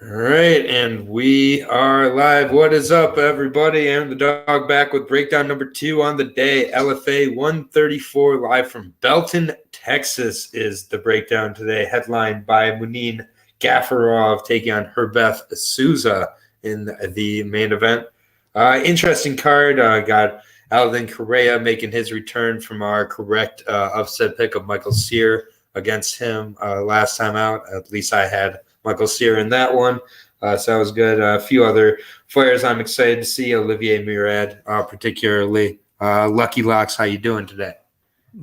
All right, and we are live. What is up, everybody? I'm the dog back with breakdown number 2 on the day. LFA 134 live from Belton, Texas is the breakdown today, headlined by Muin Gafurov taking on Herbeth Sousa in the main event. Interesting card. Got Aiden Correa making his return from our correct upset pick of Michael Sear against him last time out. At least I had Michael Sear in that one. So that was good. A few other players I'm excited to see. Olivier Murad, particularly. Lucky Locks, how you doing today?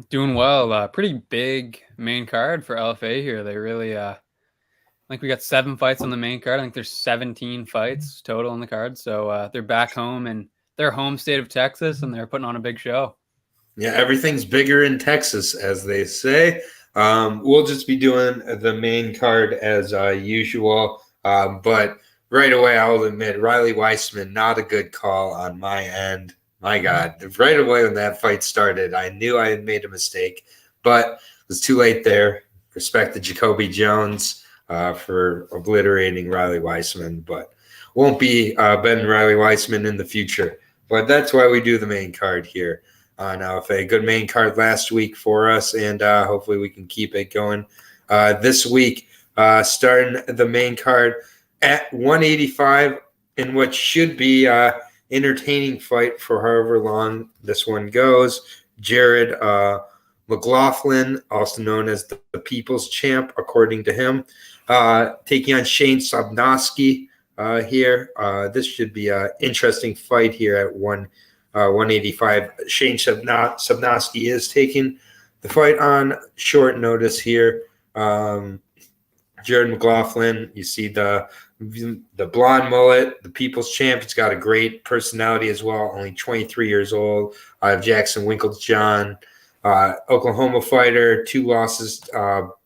Doing well. Pretty big main card for LFA here. They really, I think we got 7 fights on the main card. I think there's 17 fights total on the card. So they're back home in their home state of Texas, and they're putting on a big show. Yeah, everything's bigger in Texas, as they say. We'll just be doing the main card as usual. But right away, I'll admit, Riley Weissman, not a good call on my end. My God, right away when that fight started, I knew I had made a mistake, but it was too late there. Respect to Jacoby Jones for obliterating Riley Weissman, but won't be Ben Riley Weissman in the future. But that's why we do the main card here on LFA. Good main card last week for us, and hopefully we can keep it going this week. Starting the main card at 185 in what should be entertaining fight for however long this one goes. Jared McLaughlin, also known as the People's Champ, according to him, taking on Shane Sobnoski here. This should be an interesting fight here at 185. Shane Sobnoski is taking the fight on short notice here. Jared McLaughlin, you see the blonde mullet, the People's Champ. He's got a great personality as well, only 23 years old. I have Jackson Winklejohn, Oklahoma fighter, 2 losses,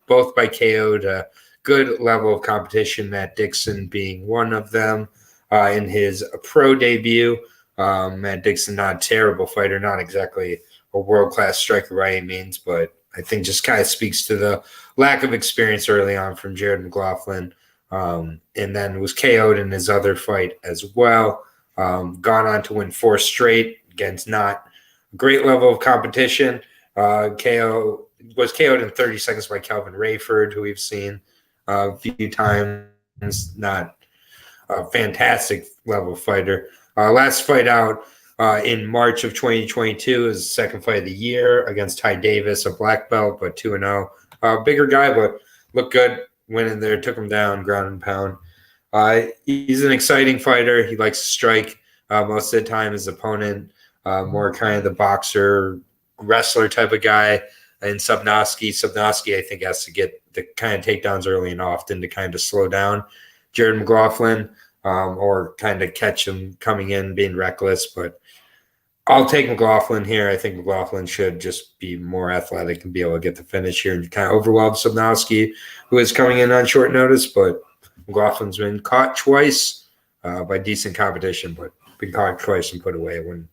both by KO to good level of competition, Matt Dixon being one of them in his pro debut. Matt Dixon, not a terrible fighter, not exactly a world-class striker by any means, but I think just kind of speaks to the lack of experience early on from Jared McLaughlin, and then was KO'd in his other fight as well. Gone on to win 4 straight against not a great level of competition. KO was KO'd in 30 seconds by Calvin Rayford, who we've seen a few times. Not a fantastic level fighter. Last fight out in March of 2022 is the second fight of the year against Ty Davis, a black belt, but 2-0. Bigger guy, but looked good. Went in there, took him down, ground and pound. He's an exciting fighter. He likes to strike most of the time. His opponent, more kind of the boxer, wrestler type of guy. And Sobnoski, I think, has to get the kind of takedowns early and often to kind of slow down Jared McLaughlin or kind of catch him coming in, being reckless. But I'll take McLaughlin here. I think McLaughlin should just be more athletic and be able to get the finish here and kind of overwhelm Sobnoski, who is coming in on short notice. But McLaughlin's been caught twice by decent competition, but been caught twice and put away. It wouldn't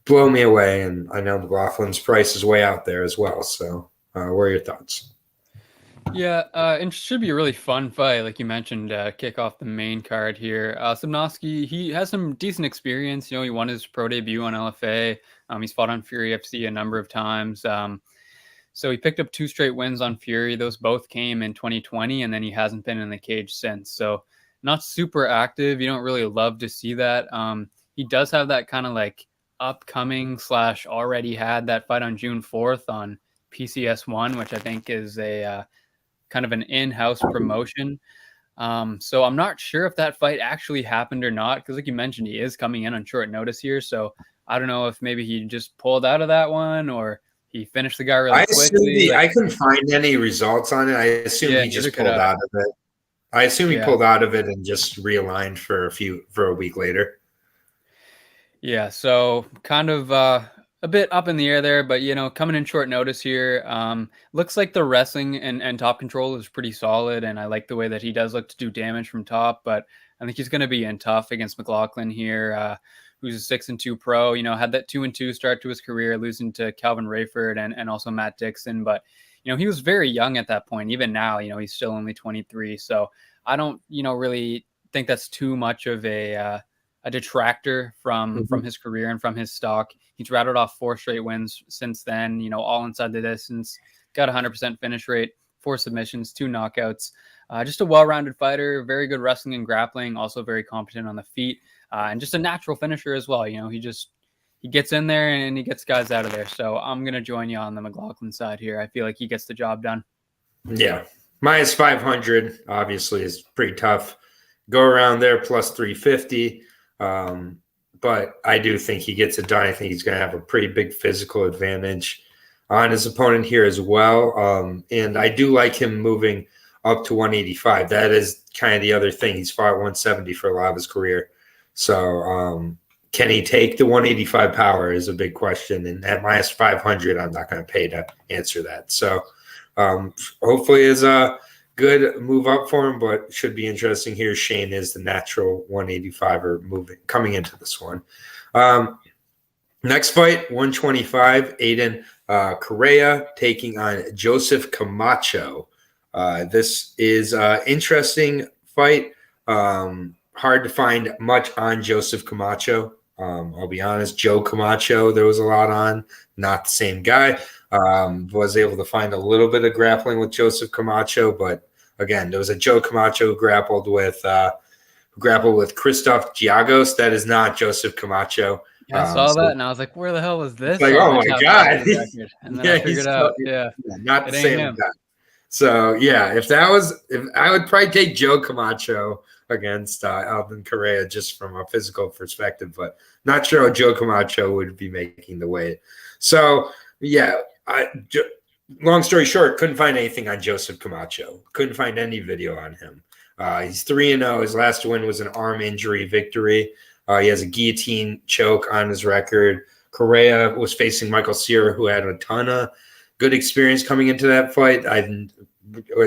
blow me away. And I know McLaughlin's price is way out there as well. So what are your thoughts? Yeah, it should be a really fun fight, like you mentioned, kick off the main card here. Sobnoski, he has some decent experience. You know, he won his pro debut on LFA. He's fought on Fury FC a number of times. So he picked up 2 straight wins on Fury. Those both came in 2020, and then he hasn't been in the cage since. So not super active. You don't really love to see that. He does have that kind of like upcoming / already had that fight on June 4th on PCS1, which I think is a kind of an in-house promotion. So I'm not sure if that fight actually happened or not, because like you mentioned, he is coming in on short notice here. So I don't know if maybe he just pulled out of that one or he finished the guy really quickly. I couldn't find any results on it. I assume he just pulled out of it. I assume he pulled out of it and just realigned for a week later. Yeah, so kind of a bit up in the air there, but, you know, coming in short notice here. Looks like the wrestling and top control is pretty solid, and I like the way that he does look to do damage from top, but I think he's going to be in tough against McLaughlin here, who's a 6-2 pro, you know, had that 2-2 start to his career, losing to Calvin Rayford and also Matt Dixon, but, you know, he was very young at that point. Even now, you know, he's still only 23, so I don't, really think that's too much of a detractor from his career and from his stock. He's rattled off 4 straight wins since then, all inside the distance, got 100% finish rate, 4 submissions, 2 knockouts. Just a well-rounded fighter, very good wrestling and grappling, also very competent on the feet, and just a natural finisher as well. He gets in there and he gets guys out of there. So I'm going to join you on the McLaughlin side here. I feel like he gets the job done. Yeah. Minus 500, obviously, is pretty tough. Go around there, plus 350. But I do think he gets it done. I think he's going to have a pretty big physical advantage on his opponent here as well. And I do like him moving up to 185. That is kind of the other thing. He's fought 170 for a lot of his career. So can he take the 185 power is a big question. And at minus 500, I'm not going to pay to answer that. So hopefully it's a good move up for him, but should be interesting here. Shane is the natural 185er coming into this one. Next fight, 125, Aiden Correa taking on Joseph Camacho. This is an interesting fight. Hard to find much on Joseph Camacho. I'll be honest, Joe Camacho, there was a lot on, not the same guy. Was able to find a little bit of grappling with Joseph Camacho, but again, there was a Joe Camacho who grappled with Christoph Giagos. That is not Joseph Camacho. Yeah, I saw that and I was like, where the hell was this? Like, oh my God. And then I figured out, not the same guy. So yeah, if I would probably take Joe Camacho against Alvin Correa just from a physical perspective, but not sure how Joe Camacho would be making the weight. So yeah, long story short, couldn't find anything on Joseph Camacho. Couldn't find any video on him. He's 3-0. His last win was an arm injury victory. He has a guillotine choke on his record. Correa was facing Michael Cera, who had a ton of good experience coming into that fight.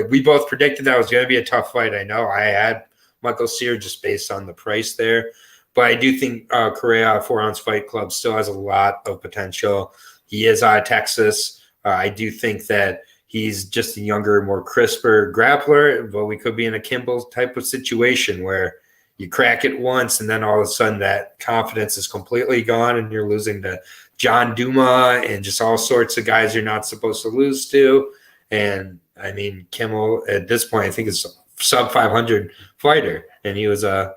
We both predicted that was going to be a tough fight. I know I had Michael Cera just based on the price there. But I do think Correa, 4-ounce Fight Club, still has a lot of potential. He is out of Texas. I do think that he's just a younger, more crisper grappler, but we could be in a Kimball type of situation where you crack it once and then all of a sudden that confidence is completely gone and you're losing to John Duma and just all sorts of guys you're not supposed to lose to. And I mean, Kimmel at this point, I think is a sub 500 fighter, and he was a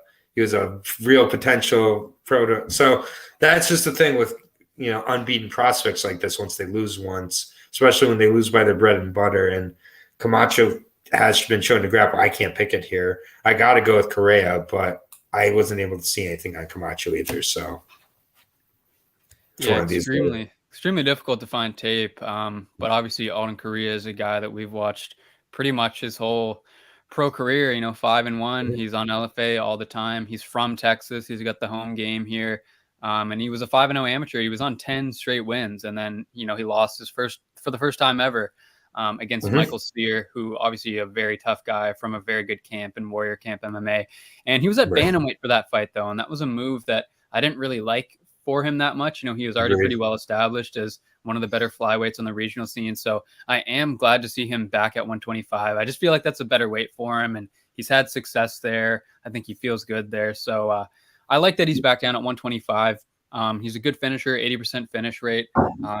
real potential pro. So that's just the thing with, unbeaten prospects like this. Once they lose once, especially when they lose by their bread and butter, and Camacho has been shown to grapple. I can't pick it here. I got to go with Correa, but I wasn't able to see anything on Camacho either. So yeah, extremely difficult to find tape. But obviously Aiden Correa is a guy that we've watched pretty much his whole pro career, 5-1. He's on LFA all the time. He's from Texas. He's got the home game here. And he was a 5-0 amateur. He was on 10 straight wins. And then, he lost for the first time ever against Michael Cera, who obviously a very tough guy from a very good camp and Warrior Camp MMA. And he was at Bantamweight for that fight, though. And that was a move that I didn't really like for him that much. He was already pretty well established as one of the better flyweights on the regional scene. So I am glad to see him back at 125. I just feel like that's a better weight for him. And he's had success there. I think he feels good there. So I like that he's back down at 125. He's a good finisher, 80% finish rate.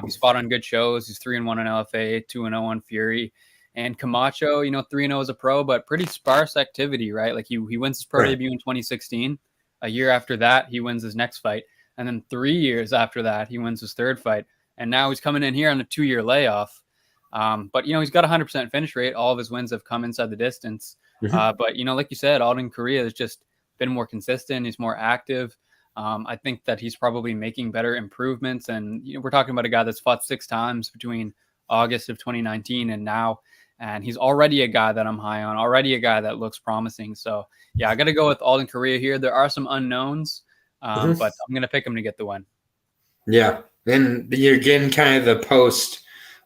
He's fought on good shows. He's 3-1 on LFA, 2-0 on Fury. And Camacho, 3-0 as a pro, but pretty sparse activity, right? Like he wins his pro debut in 2016. A year after that, he wins his next fight. And then 3 years after that, he wins his third fight. And now he's coming in here on a 2-year layoff. But, he's got 100% finish rate. All of his wins have come inside the distance. But, like you said, Aiden Correa has just been more consistent. He's more active. I think that he's probably making better improvements. And we're talking about a guy that's fought 6 times between August of 2019 and now. And he's already a guy that I'm high on, already a guy that looks promising. So, yeah, I got to go with Aiden Correa here. There are some unknowns, but I'm going to pick him to get the win. Yeah. And you're getting kind of the post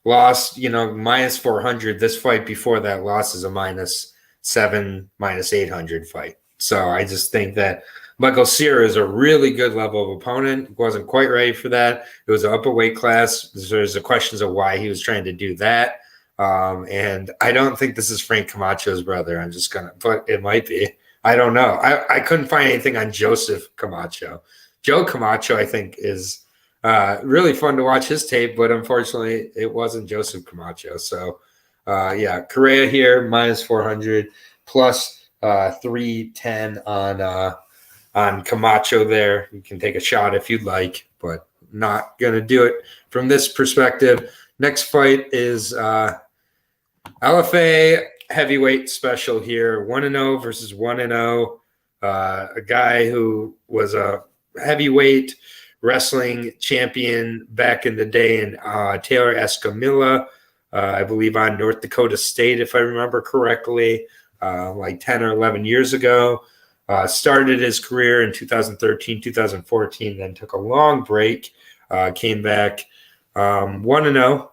loss, minus 400. This fight before that loss is a -7, -800 fight. So I just think that Michael Cera is a really good level of opponent. Wasn't quite ready for that. It was an upper weight class. There's the questions of why he was trying to do that. And I don't think this is Frank Camacho's brother. But it might be. I don't know. I couldn't find anything on Joseph Camacho. Joe Camacho, I think, is really fun to watch his tape, but unfortunately, it wasn't Joseph Camacho. So, Correa here, minus 400, plus 310 on Camacho there. You can take a shot if you'd like, but not going to do it from this perspective. Next fight is LFA heavyweight special here, 1-0 versus 1-0. A guy who was a heavyweight wrestling champion back in the day in Taylor Escamilla, I believe on North Dakota State, if I remember correctly, like 10 or 11 years ago. Started his career in 2013, 2014, then took a long break, came back 1-0,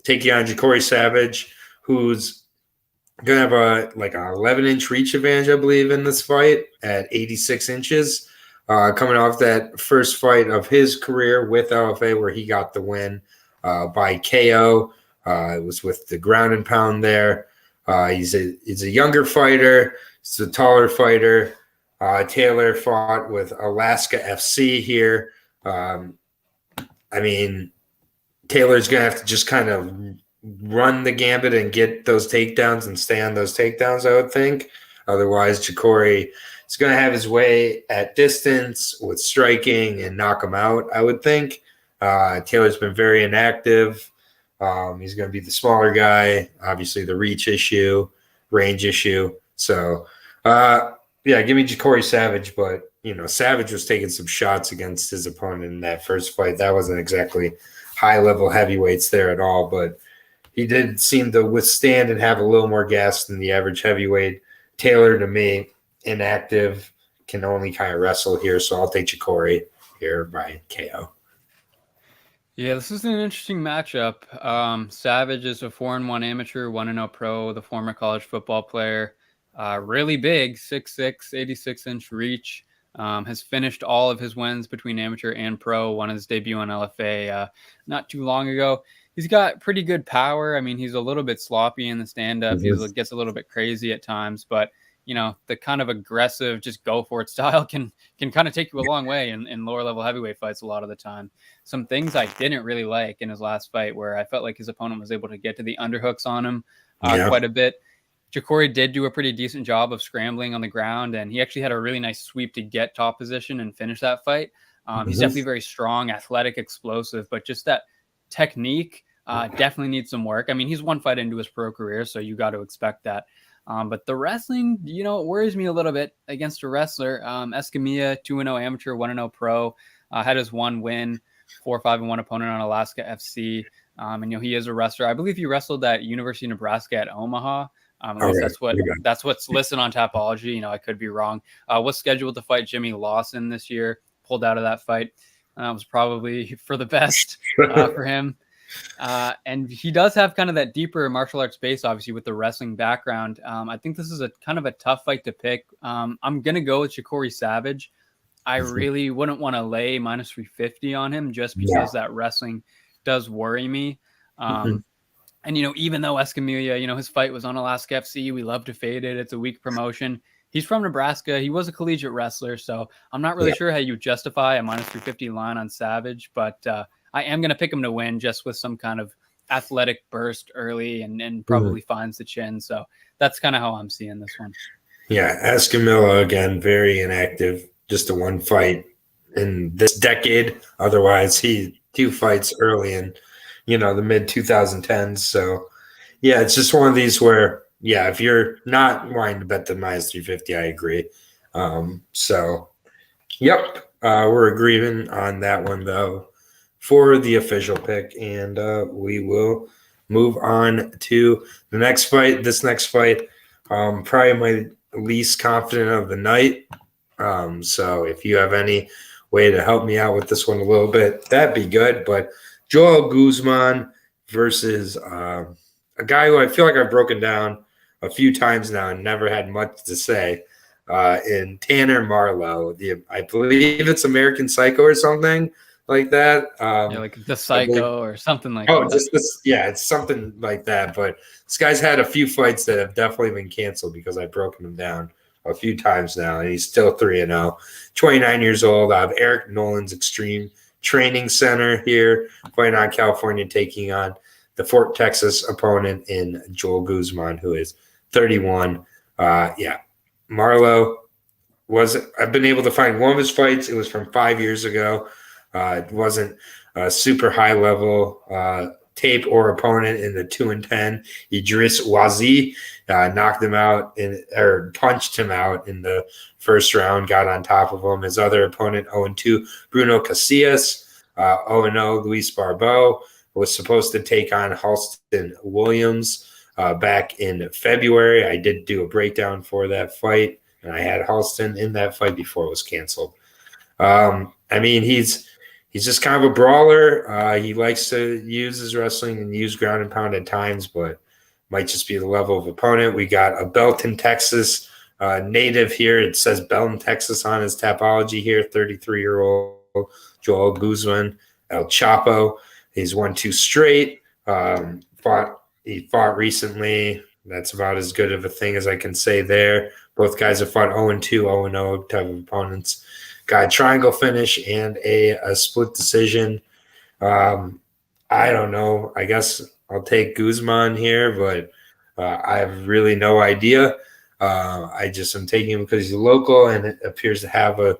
taking on Jacoby Savage, who's going to have an 11-inch reach advantage, I believe, in this fight at 86 inches. Coming off that first fight of his career with LFA where he got the win by KO. It was with the ground and pound there. He's a younger fighter. He's a taller fighter. Taylor fought with Alaska FC here. Taylor's going to have to just kind of run the gambit and get those takedowns and stay on those takedowns, I would think. Otherwise, Jacoby is going to have his way at distance with striking and knock him out, I would think. Taylor's been very inactive. He's going to be the smaller guy, obviously the reach issue, range issue. So, give me Jacoby Savage, but, Savage was taking some shots against his opponent in that first fight. That wasn't exactly high-level heavyweights there at all, but he did seem to withstand and have a little more gas than the average heavyweight. Taylor, to me, inactive, can only kind of wrestle here, so I'll take Jacoby here by KO. Yeah, this is an interesting matchup. Savage is a 4-1 amateur, 1-0 pro, the former college football player. Really big, 6'6", 86-inch reach. Has finished all of his wins between amateur and pro, won his debut on LFA not too long ago. He's got pretty good power. I mean, he's a little bit sloppy in the stand-up. He gets a little bit crazy at times, but, the kind of aggressive, just go for it style can kind of take you a long way in lower-level heavyweight fights a lot of the time. Some things I didn't really like in his last fight where I felt like his opponent was able to get to the underhooks on him quite a bit. Jacoby did do a pretty decent job of scrambling on the ground, and he actually had a really nice sweep to get top position and finish that fight. He's definitely very strong, athletic, explosive, but just that technique definitely needs some work. I mean, he's one fight into his pro career, so you got to expect that. But the wrestling, it worries me a little bit against a wrestler. Escamilla, 2-0 amateur, 1-0 pro, had his one win, 4-5-1 opponent on Alaska FC. And he is a wrestler. I believe he wrestled at University of Nebraska at Omaha. At least that's what's listed on Tapology. I could be wrong. Was scheduled to fight Jimmy Lawson this year. Pulled out of that fight. Was probably for the best for him. And he does have kind of that deeper martial arts base, obviously, with the wrestling background. I think this is a kind of a tough fight to pick. I'm going to go with Jacoby Savage. I really wouldn't want to lay minus 350 on him just because that wrestling does worry me. And, even though Escamilla, his fight was on Alaska FC, we love to fade it. It's a weak promotion. He's from Nebraska. He was a collegiate wrestler, so I'm not really sure how you justify a minus 350 line on Savage, but I am going to pick him to win just with some kind of athletic burst early and probably finds the chin. So that's kind of how I'm seeing this one. Yeah, Escamilla, again, very inactive, just a one fight in this decade. Otherwise, he 2 fights early in the mid 2010s. So, it's just one of these where, if you're not wanting to bet the minus 350, I agree. We're agreeing on that one, though, for the official pick. And we will move on to the next fight. This next fight, probably my least confident of the night. So if you have any way to help me out with this one a little bit, that'd be good. But Joel Guzman versus a guy who I feel like I've broken down a few times now and never had much to say, in Tanner Marlowe. I believe it's American Psycho or something. like that. Yeah, like the Psycho or something like Oh, that. just this, yeah, it's something like that. But this guy's had a few fights that have definitely been canceled because I've broken him down a few times now, and he's still 3-0. 29 years old. I have Eric Nolan's Extreme Training Center here, fighting on California, taking on the Fort Texas opponent in Joel Guzman, who is 31. Yeah, Marlo I've been able to find one of his fights. It was from 5 years ago. It wasn't a super high level tape or opponent in the 2-10. Idris Wazi knocked him out or punched him out in the first round, got on top of him. His other opponent, 0-2, Bruno Casillas, 0-0, Luis Barbeau, was supposed to take on Halston Williams back in February. I did do a breakdown for that fight, and I had Halston in that fight before it was canceled. I mean, he's just kind of a brawler. He likes to use his wrestling and use ground and pound at times, but might just be the level of opponent. We got a Belton, Texas native here. It says Belton, Texas on his Tapology here, 33-year-old Joel Guzman, El Chapo. He's won 2 straight. He fought recently. That's about as good of a thing as I can say there. Both guys have fought 0-2, 0-0 type of opponents. Got a triangle finish and a split decision. I don't know. I guess I'll take Guzman here, but I have really no idea. I just am taking him because he's local and it appears to have a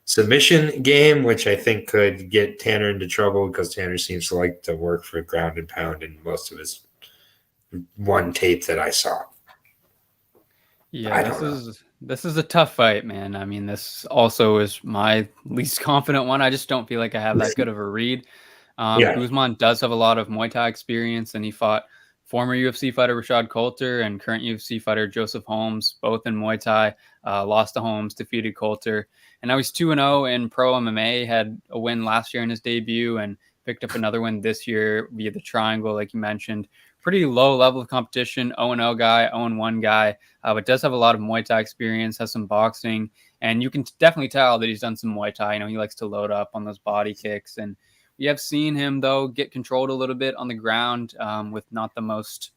submission game, which I think could get Tanner into trouble because Tanner seems to like to work for ground and pound in most of his one tape that I saw. Yeah, this is a tough fight, man. I mean, this also is my least confident one. I just don't feel like I have that good of a read. Yeah. Guzman does have a lot of Muay Thai experience, and he fought former UFC fighter Rashad Coulter and current UFC fighter Joseph Holmes, both in Muay Thai. Lost to Holmes, defeated Coulter, and now he's 2-0 in pro MMA. Had a win last year in his debut, and picked up another win this year via the Triangle, like you mentioned. Pretty low level of competition, 0-0 guy, 0-1 guy, but does have a lot of Muay Thai experience, has some boxing, and you can definitely tell that he's done some Muay Thai. You know, he likes to load up on those body kicks, and we have seen him, though, get controlled a little bit on the ground with not the most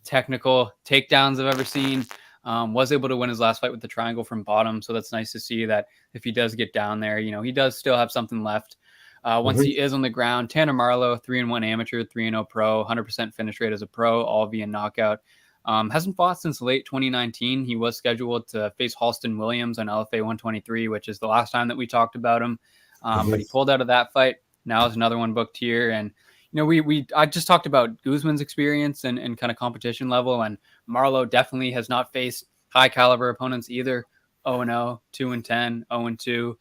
technical takedowns I've ever seen. Was able to win his last fight with the Triangle from bottom, so that's nice to see that if he does get down there, you know, he does still have something left. Once he is on the ground, Tanner Marlow, 3-1 amateur, 3-0 pro, 100% finish rate as a pro, all via knockout. Hasn't fought since late 2019. He was scheduled to face Halston Williams on LFA 123, which is the last time that we talked about him. But he pulled out of that fight. Now is another one booked here. And, you know, I just talked about Guzman's experience and kind of competition level. And Marlow definitely has not faced high caliber opponents either. 0-0, 2-10, 0-2.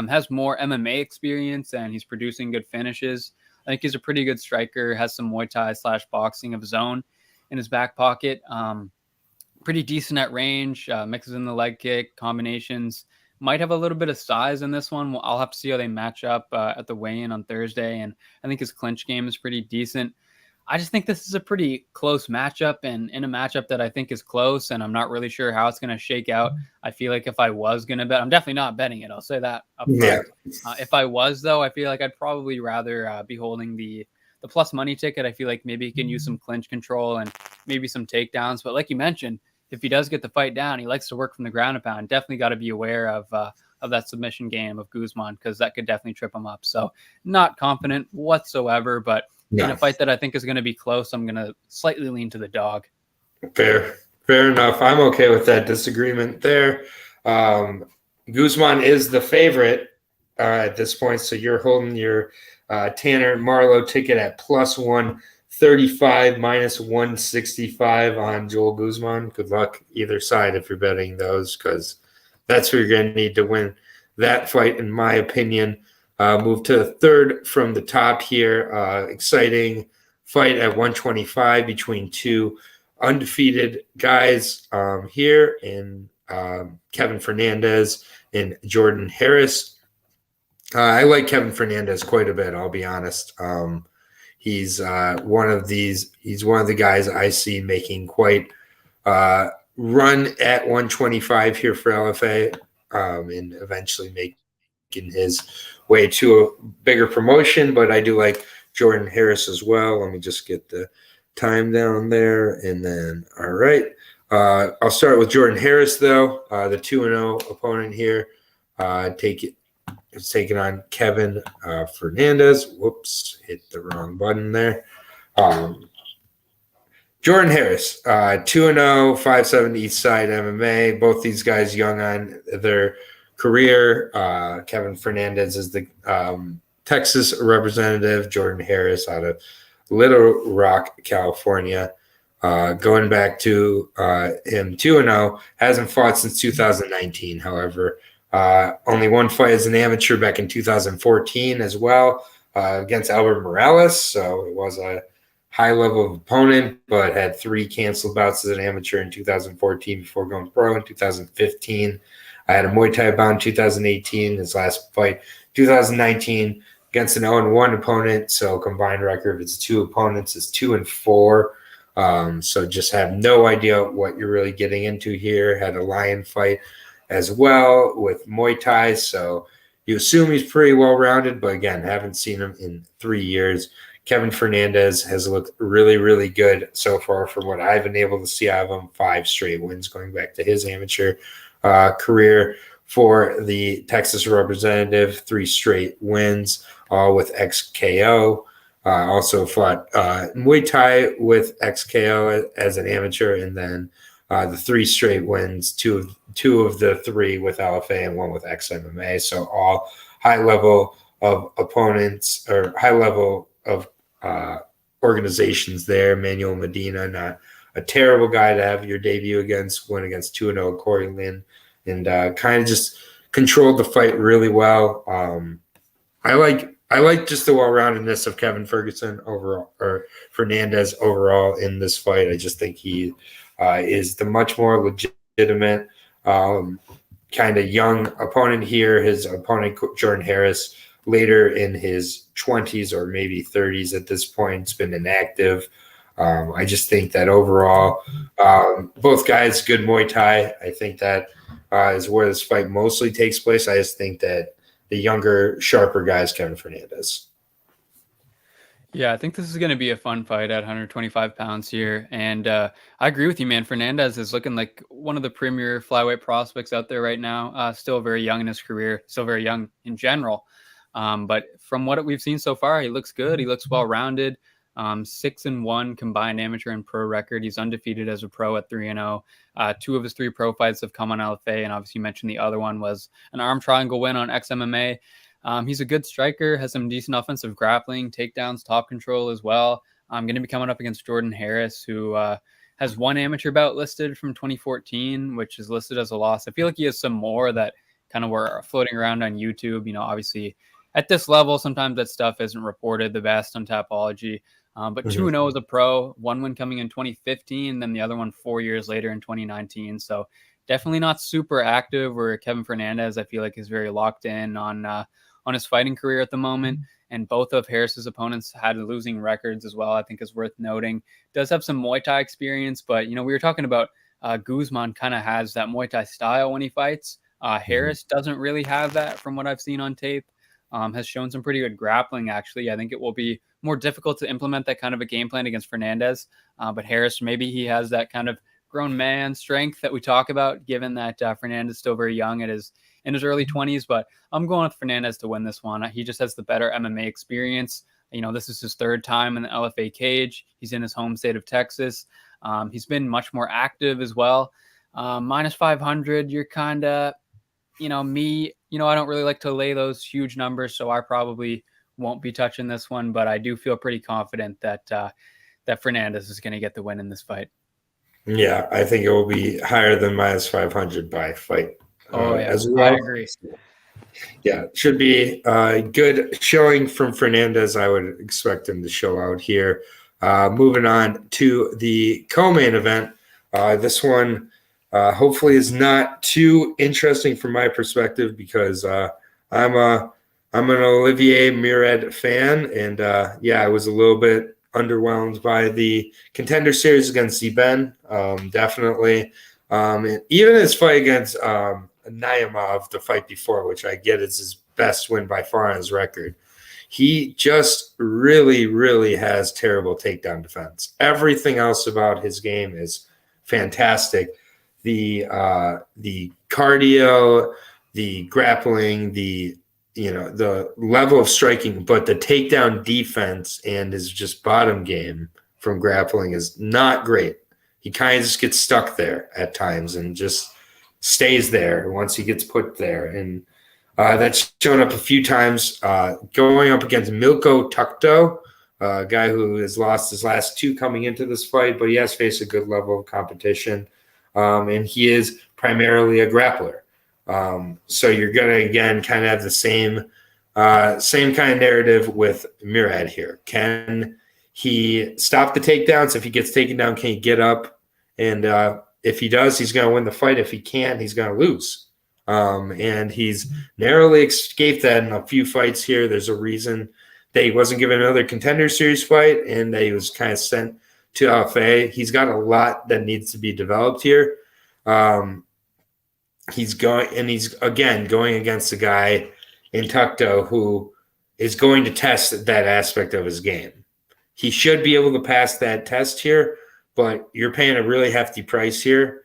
Has more MMA experience, and he's producing good finishes. I think he's a pretty good striker, has some Muay Thai / boxing of his own in his back pocket. Pretty decent at range, mixes in the leg kick, combinations. Might have a little bit of size in this one. I'll have to see how they match up at the weigh-in on Thursday, and I think his clinch game is pretty decent. I just think this is a pretty close matchup, and in a matchup that I think is close, and I'm not really sure how it's going to shake out. I feel like if I was going to bet, I'm definitely not betting it. I'll say that up front. Yeah. If I was, though, I feel like I'd probably rather be holding the plus money ticket. I feel like maybe he can use some clinch control and maybe some takedowns. But like you mentioned, if he does get the fight down, he likes to work from the ground and pound. Definitely got to be aware of that submission game of Guzman, because that could definitely trip him up. So not confident whatsoever, but in a fight that I think is going to be close, I'm going to slightly lean to the dog. Fair enough. I'm okay with that disagreement there. Guzman is the favorite at this point, so you're holding your Tanner Marlow ticket at plus 135, minus 165 on Joel Guzman. Good luck either side if you're betting those, because that's who you're going to need to win that fight, in my opinion. Move to the third from the top here. Exciting fight at 125 between two undefeated guys here in Kevin Fernandez and Jordan Harris. I like Kevin Fernandez quite a bit, I'll be honest. He's one of the guys I see making quite run at 125 here for LFA, and eventually make his way to a bigger promotion, but I do like Jordan Harris as well. Let me just get the time down there. And then, all right. I'll start with Jordan Harris, though, the 2-0 opponent here. It's taking on Kevin Fernandez. Whoops, hit the wrong button there. Jordan Harris, 2-0, 5'7" East Side MMA. Both these guys young on their career. Kevin Fernandez is the Texas representative. Jordan Harris out of Little Rock, California. Going back to him 2-0, hasn't fought since 2019, however. Only one fight as an amateur back in 2014 as well against Albert Morales. So it was a high-level opponent, but had 3 canceled bouts as an amateur in 2014 before going pro in 2015. I had a Muay Thai bout in 2018, his last fight 2019 against an 0-1 opponent. So combined record of his 2 opponents is 2-4. So just have no idea what you're really getting into here. Had a lion fight as well with Muay Thai. So you assume he's pretty well-rounded, but again, haven't seen him in 3 years. Kevin Fernandez has looked really, really good so far from what I've been able to see out of him. 5 straight wins going back to his amateur career for the Texas representative. 3 straight wins, all with XKO. Also fought Muay Thai with XKO as an amateur, and then the 3 straight wins, two of the 3 with LFA and 1 with XMMA. So all high level of opponents or high level of organizations there. Manuel Medina, not a terrible guy to have your debut against, went against 2-0 Corey Lynn, and kind of just controlled the fight really well. I like just the well-roundedness of Kevin Ferguson overall, or Fernandez overall in this fight. I just think he is the much more legitimate kind of young opponent here. His opponent, Jordan Harris, later in his 20s or maybe 30s at this point, has been inactive. I just think that overall, both guys, good Muay Thai. I think that is where this fight mostly takes place. I just think that the younger, sharper guy is Kevin Fernandez. Yeah, I think this is going to be a fun fight at 125 pounds here. And I agree with you, man. Fernandez is looking like one of the premier flyweight prospects out there right now. Still very young in his career, still very young in general. But from what we've seen so far, he looks good. He looks well-rounded. 6-1 combined amateur and pro record. He's undefeated as a pro at 3-0. 2 of his 3 pro fights have come on LFA, and obviously you mentioned the other one was an arm triangle win on XMMA. He's a good striker, has some decent offensive grappling, takedowns, top control as well. I'm going to be coming up against Jordan Harris, who has 1 amateur bout listed from 2014, which is listed as a loss. I feel like he has some more that kind of were floating around on YouTube. You know, obviously at this level, sometimes that stuff isn't reported the best on Tapology. But 2-0 as a pro, 1 win coming in 2015, then the other one 4 years later in 2019. So definitely not super active, where Kevin Fernandez, I feel like, is very locked in on his fighting career at the moment. And both of Harris's opponents had losing records as well, I think is worth noting. Does have some Muay Thai experience, but, you know, we were talking about Guzman kind of has that Muay Thai style when he fights. Harris doesn't really have that from what I've seen on tape. Has shown some pretty good grappling, actually. I think it will be more difficult to implement that kind of a game plan against Fernandez. But Harris, maybe he has that kind of grown man strength that we talk about, given that Fernandez is still very young in his early 20s. But I'm going with Fernandez to win this one. He just has the better MMA experience. You know, this is his 3rd time in the LFA cage. He's in his home state of Texas. He's been much more active as well. Minus 500, you're kind of, you know, me, you know, I don't really like to lay those huge numbers, so I probably won't be touching this one, but I do feel pretty confident that that Fernandez is going to get the win in this fight. Yeah, I think it will be higher than minus 500 by fight. As well. I agree. Yeah, should be a good showing from Fernandez. I would expect him to show out here. Moving on to the co-main event. This one hopefully is not too interesting from my perspective, because I'm an Olivier Mured fan, and I was a little bit underwhelmed by the Contender Series against Zeben. Definitely. And even his fight against Naimov, the fight before, which I get is his best win by far on his record. He just really, really has terrible takedown defense. Everything else about his game is fantastic. The cardio, the grappling, the level of striking, but the takedown defense and his just bottom game from grappling is not great. He kind of just gets stuck there at times and just stays there once he gets put there. And that's shown up a few times. Going up against Milko Tukto, a guy who has lost his last 2 coming into this fight, but he has faced a good level of competition. And he is primarily a grappler. So you're going to, again, kind of have the same kind of narrative with Murad here. Can he stop the takedowns? If he gets taken down, can he get up? And if he does, he's going to win the fight. If he can't, he's going to lose. And he's narrowly escaped that in a few fights here. There's a reason that he wasn't given another Contender Series fight and that he was kind of sent to LFA. He's got a lot that needs to be developed here. He's going against a guy in Tukto who is going to test that aspect of his game. He should be able to pass that test here, but you're paying a really hefty price here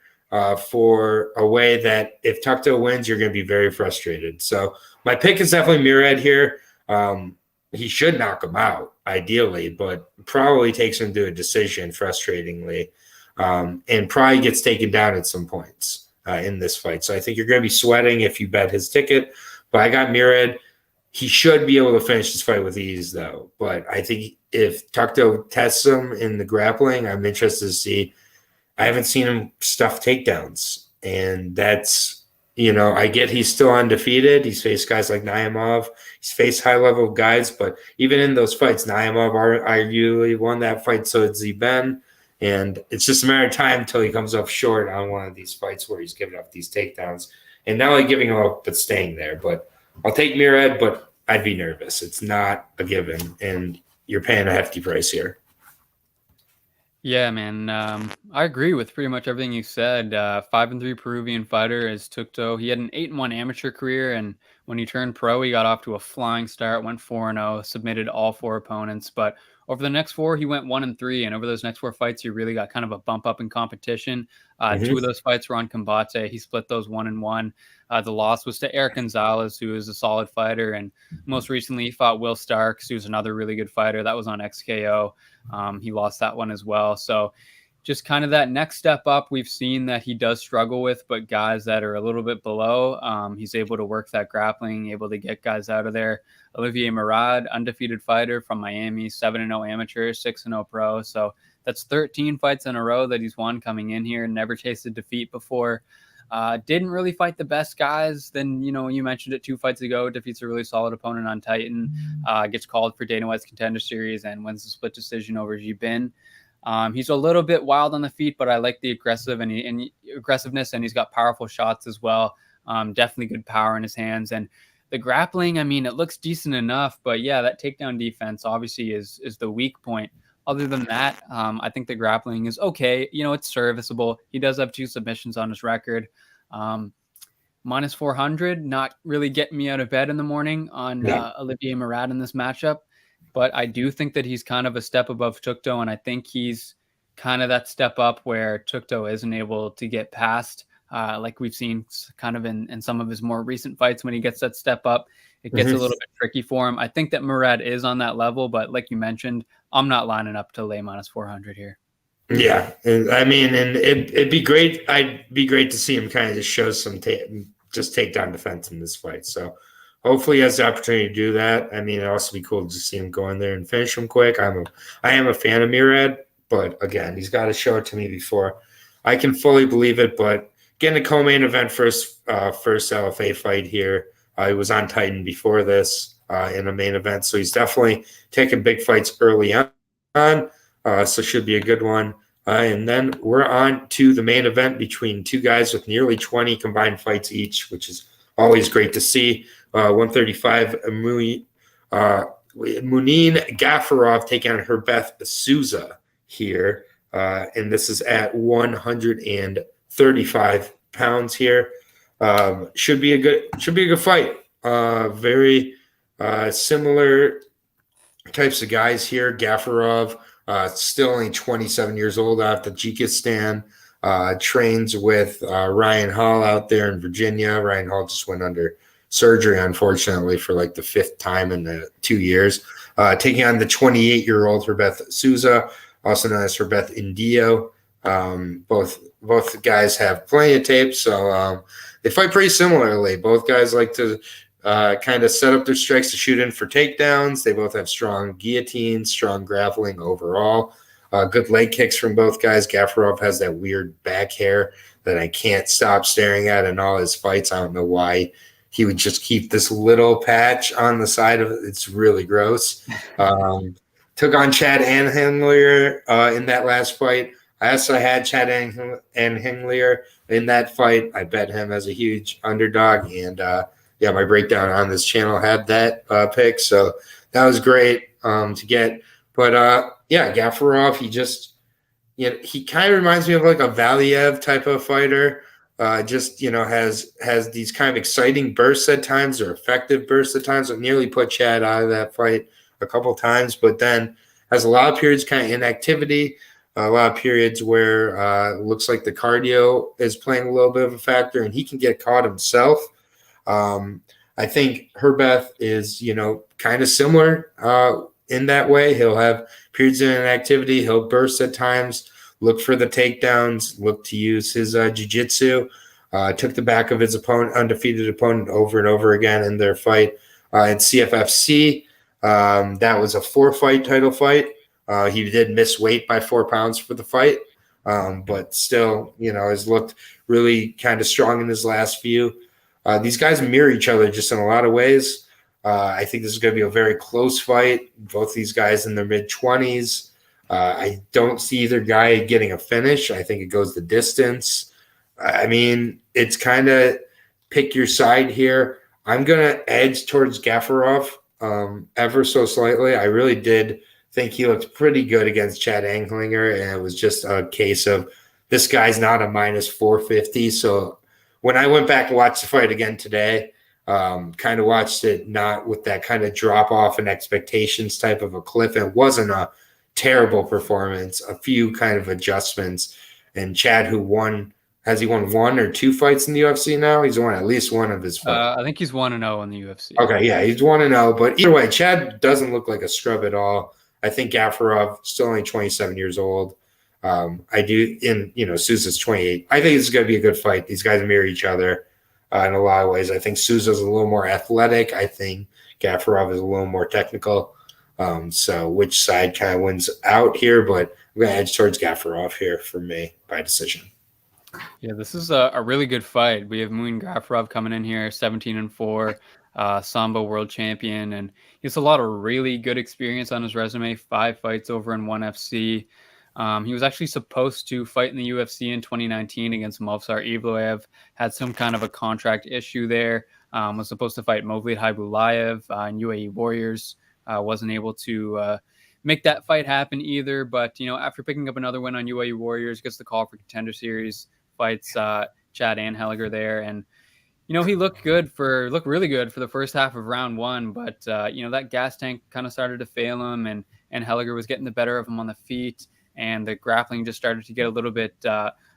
for a way that if Tukto wins, you're going to be very frustrated. So my pick is definitely Murad here. He should knock him out, ideally, but probably takes him to a decision, frustratingly, and probably gets taken down at some points in this fight. So I think you're going to be sweating if you bet his ticket. But I got Murad. He should be able to finish this fight with ease, though. But I think if Tukto tests him in the grappling, I'm interested to see. I haven't seen him stuff takedowns. And that's, I get he's still undefeated. He's faced guys like Naimov. He's faced high-level guys. But even in those fights, Naimov arguably won that fight, so did Zeben. And it's just a matter of time until he comes up short on one of these fights where he's giving up these takedowns. And not only giving them up, but staying there. But I'll take Murad, but I'd be nervous. It's not a given, and you're paying a hefty price here. Yeah, man. I agree with pretty much everything you said. 5-3 Peruvian fighter is Tukto. He had an 8-1 amateur career, and when he turned pro, he got off to a flying start, went 4-0, submitted all 4 opponents. But over the next 4, he went 1-3, and over those next 4 fights, he really got kind of a bump up in competition. 2 of those fights were on Combate. He split those 1-1. The loss was to Eric Gonzalez, who is a solid fighter, and most recently he fought Will Starks, who's another really good fighter. That was on XKO. He lost that one as well. So just kind of that next step up we've seen that he does struggle with, but guys that are a little bit below, he's able to work that grappling, able to get guys out of there. Olivier Murad, undefeated fighter from Miami, 7-0 amateur, 6-0 pro. So that's 13 fights in a row that he's won coming in here. Never tasted defeat before. Didn't really fight the best guys. Then, you mentioned it 2 fights ago, defeats a really solid opponent on Titan, gets called for Dana White's Contender Series and wins the split decision over Jibin. He's a little bit wild on the feet, but I like the aggressiveness, and he's got powerful shots as well. Definitely good power in his hands. And the grappling, it looks decent enough, but yeah, that takedown defense obviously is the weak point. Other than that, I think the grappling is okay. It's serviceable. He does have 2 submissions on his record. Minus 400, not really getting me out of bed in the morning on Olivier Murad in this matchup. But I do think that he's kind of a step above Tukto, and I think he's kind of that step up where Tukto isn't able to get past, like we've seen kind of in some of his more recent fights. When he gets that step up, it gets a little bit tricky for him. I think that Murad is on that level, but like you mentioned, I'm not lining up to lay minus 400 here. Yeah, and it'd be great. I'd be great to see him kind of just show some takedown defense in this fight. So hopefully he has the opportunity to do that. It'd also be cool to see him go in there and finish him quick. I am a fan of Murad, but again, he's got to show it to me before I can fully believe it. But getting a co-main event first LFA fight here. He was on Titan before this in a main event, so he's definitely taking big fights early on. So should be a good one. And then we're on to the main event between 2 guys with nearly 20 combined fights each, which is always great to see. 135, Muin Gafurov taking on Herbeth Sousa here. And this is at 135 pounds here. Should be a good fight. very similar types of guys here. Gafurov, still only 27 years old out of Tajikistan, trains with Ryan Hall out there in Virginia. Ryan Hall just went under surgery, unfortunately, for like the 5th time in the 2 years. Taking on the 28-year-old Herbeth Sousa, also known as Herbeth Indio. Both guys have plenty of tape, so they fight pretty similarly. Both guys like to kind of set up their strikes to shoot in for takedowns. They both have strong guillotines, strong grappling overall. Good leg kicks from both guys. Gafurov has that weird back hair that I can't stop staring at in all his fights. I don't know why he would just keep this little patch on the side of it. It's really gross. Took on Chad Anhengler in that last fight. I also had Chad Anhengler in that fight. I bet him as a huge underdog, and my breakdown on this channel had that pick, so that was great to get. But Gafurov, he kind of reminds me of like a Valiev type of fighter. Has these kind of exciting bursts at times or effective bursts at times. I nearly put Chad out of that fight a couple times, but then has a lot of periods kind of inactivity, a lot of periods where it looks like the cardio is playing a little bit of a factor, and he can get caught himself. I think Herbeth is, kind of similar in that way. He'll have periods of inactivity. He'll burst at times, look for the takedowns, look to use his jiu-jitsu. Took the back of his undefeated opponent over and over again in their fight in CFFC. That was a 4-fight title fight. He did miss weight by 4 pounds for the fight, but still, has looked really kind of strong in his last few. These guys mirror each other just in a lot of ways. I think this is going to be a very close fight. Both these guys in their mid-20s. I don't see either guy getting a finish. I think it goes the distance. I mean, it's kind of pick your side here. I'm going to edge towards Gafurov ever so slightly. I really did think he looked pretty good against Chad Anhengler, and it was just a case of this guy's not a minus 450. So when I went back and watched the fight again today, kind of watched it not with that kind of drop off and expectations type of a cliff. It wasn't a terrible performance, a few kind of adjustments. And Chad, who won, has he won 1 or 2 fights in the UFC now? He's won at least one of his fights. I think he's 1-0 in the UFC. Okay, yeah, he's 1-0. But either way, Chad doesn't look like a scrub at all. I think Gafurov, still only 27 years old. Sousa's 28. I think it's going to be a good fight. These guys mirror each other in a lot of ways. I think Sousa's a little more athletic. I think Gafurov is a little more technical. So which side kind of wins out here, but I'm going to edge towards Gafurov here for me by decision. Yeah, this is a really good fight. We have Muin Gafurov coming in here, 17-4, Sambo world champion, and he has a lot of really good experience on his resume, 5 fights over in ONE FC. He was actually supposed to fight in the UFC in 2019 against Movsar Evloev, had some kind of a contract issue there, was supposed to fight Movlid Haibulaev in UAE Warriors. Wasn't able to make that fight happen either. But, after picking up another win on UAE Warriors, gets the call for Contender Series, fights Chad Anhengler there. And, he looked really good for the first half of round 1. But, that gas tank kind of started to fail him, and Helliger was getting the better of him on the feet. And the grappling just started to get a little bit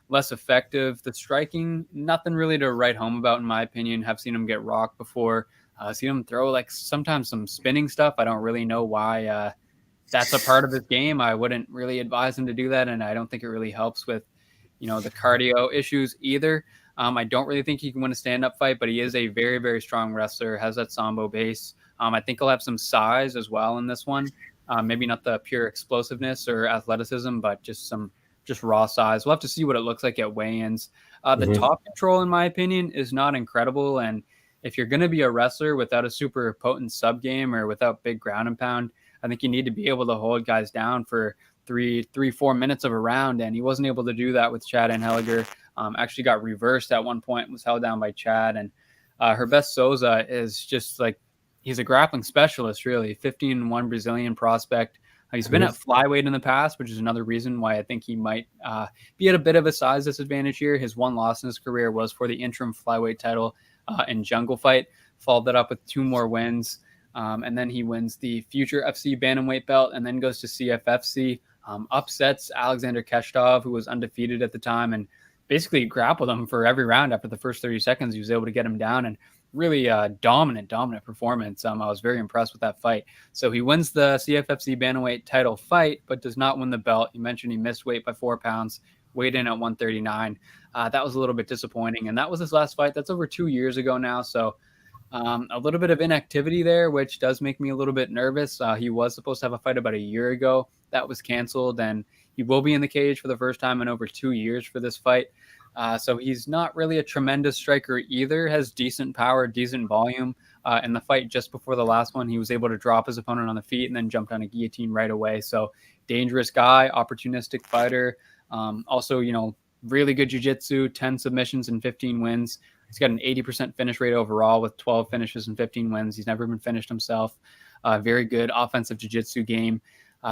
less effective. The striking, nothing really to write home about, in my opinion. Have seen him get rocked before. Seen him throw sometimes some spinning stuff. I don't really know why that's a part of his game. I wouldn't really advise him to do that, and I don't think it really helps with, the cardio issues either. I don't really think he can win a stand-up fight, but he is a very, very strong wrestler, has that Sambo base. I think he'll have some size as well in this one. Maybe not the pure explosiveness or athleticism, but just raw size. We'll have to see what it looks like at weigh-ins. The top control, in my opinion, is not incredible, and if you're going to be a wrestler without a super potent sub game or without big ground and pound, I think you need to be able to hold guys down for 4 minutes of a round. And he wasn't able to do that with Chad Anhengler. Actually got reversed at one point, was held down by Chad. And Herbeth Sousa is just he's a grappling specialist, really. 15-1 Brazilian prospect. He's been at flyweight in the past, which is another reason why I think he might be at a bit of a size disadvantage here. His one loss in his career was for the interim flyweight title in Jungle Fight. followed that up with 2 more wins. And then he wins the Future FC Bantamweight belt and then goes to CFFC, upsets Alexander Keshtov, who was undefeated at the time, and basically grappled him for every round. After the first 30 seconds, he was able to get him down, and really dominant performance. I was very impressed with that fight. So he wins the CFFC Bantamweight title fight, but does not win the belt. You mentioned he missed weight by 4 pounds, weighed in at 139. That was a little bit disappointing, and that was his last fight. That's over 2 years ago now, so a little bit of inactivity there, which does make me a little bit nervous. He was supposed to have a fight about a year ago. That was canceled, and he will be in the cage for the first time in over 2 years for this fight. So he's not really a tremendous striker either, has decent power, decent volume. In the fight just before the last one, he was able to drop his opponent on the feet and then jumped on a guillotine right away. So dangerous guy, opportunistic fighter. Also, really good jiu-jitsu, 10 submissions and 15 wins. He's got an 80% finish rate overall with 12 finishes and 15 wins. He's never been finished himself. Very good offensive jiu-jitsu game.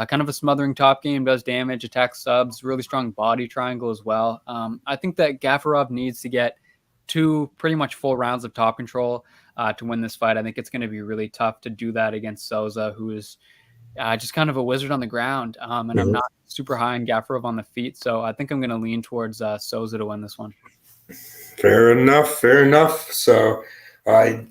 Kind of a smothering top game, does damage, attacks subs, really strong body triangle as well. I think that Gafurov needs to get 2 pretty much full rounds of top control to win this fight. I think it's going to be really tough to do that against Sousa, who is just kind of a wizard on the ground. And I'm not super high on Gafurov on the feet, so I think I'm going to lean towards Sousa to win this one. Fair enough. So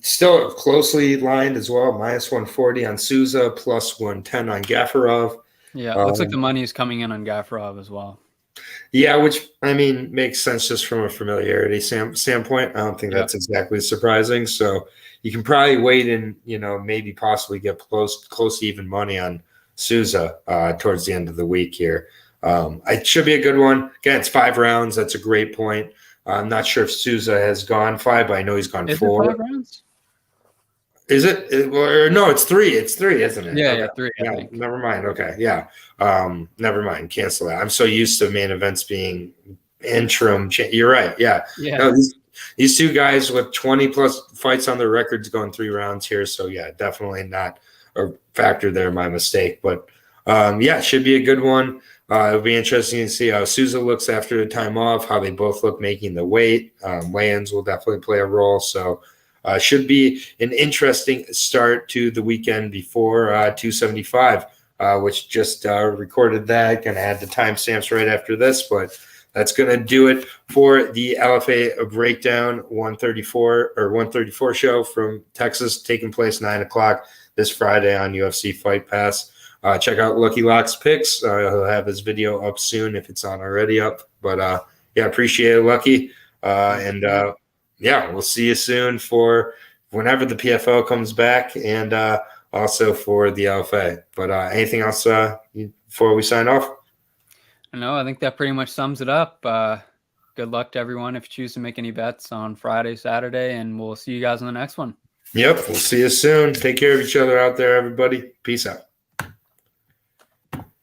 still closely lined as well, minus 140 on Sousa, plus 110 on Gafurov. Yeah, it looks like the money is coming in on Gafurov as well. Yeah, which, I mean, makes sense just from a familiarity standpoint. I don't think that's exactly surprising. So you can probably wait and, maybe possibly get close to even money on Sousa towards the end of the week here. It should be a good one. Again, it's 5 rounds. That's a great point. I'm not sure if Sousa has gone 5, but I know he's gone 4. Is it 5 rounds? Is it? No, it's 3. It's 3, isn't it? Yeah, okay. yeah, 3. I think. Never mind. Okay, yeah. Never mind. Cancel that. I'm so used to main events being interim. You're right. Yeah. Yeah. No, these 2 guys with 20 plus fights on their records going 3 rounds here. So yeah, definitely not a factor there. My mistake. But it should be a good one. It'll be interesting to see how Sousa looks after the time off, how they both look making the weight. Weigh-ins will definitely play a role. So should be an interesting start to the weekend before 275, which just recorded that. Going to add the timestamps right after this, but that's going to do it for the LFA Breakdown 134 show from Texas, taking place 9 o'clock this Friday on UFC Fight Pass. Check out Lucky Lock's picks. He'll have his video up soon if it's not already up. But appreciate it, Lucky. We'll see you soon for whenever the PFL comes back, and also for the LFA. But anything else before we sign off? No, I think that pretty much sums it up. Good luck to everyone if you choose to make any bets on Friday, Saturday, and we'll see you guys in the next one. Yep, we'll see you soon. Take care of each other out there, everybody. Peace out.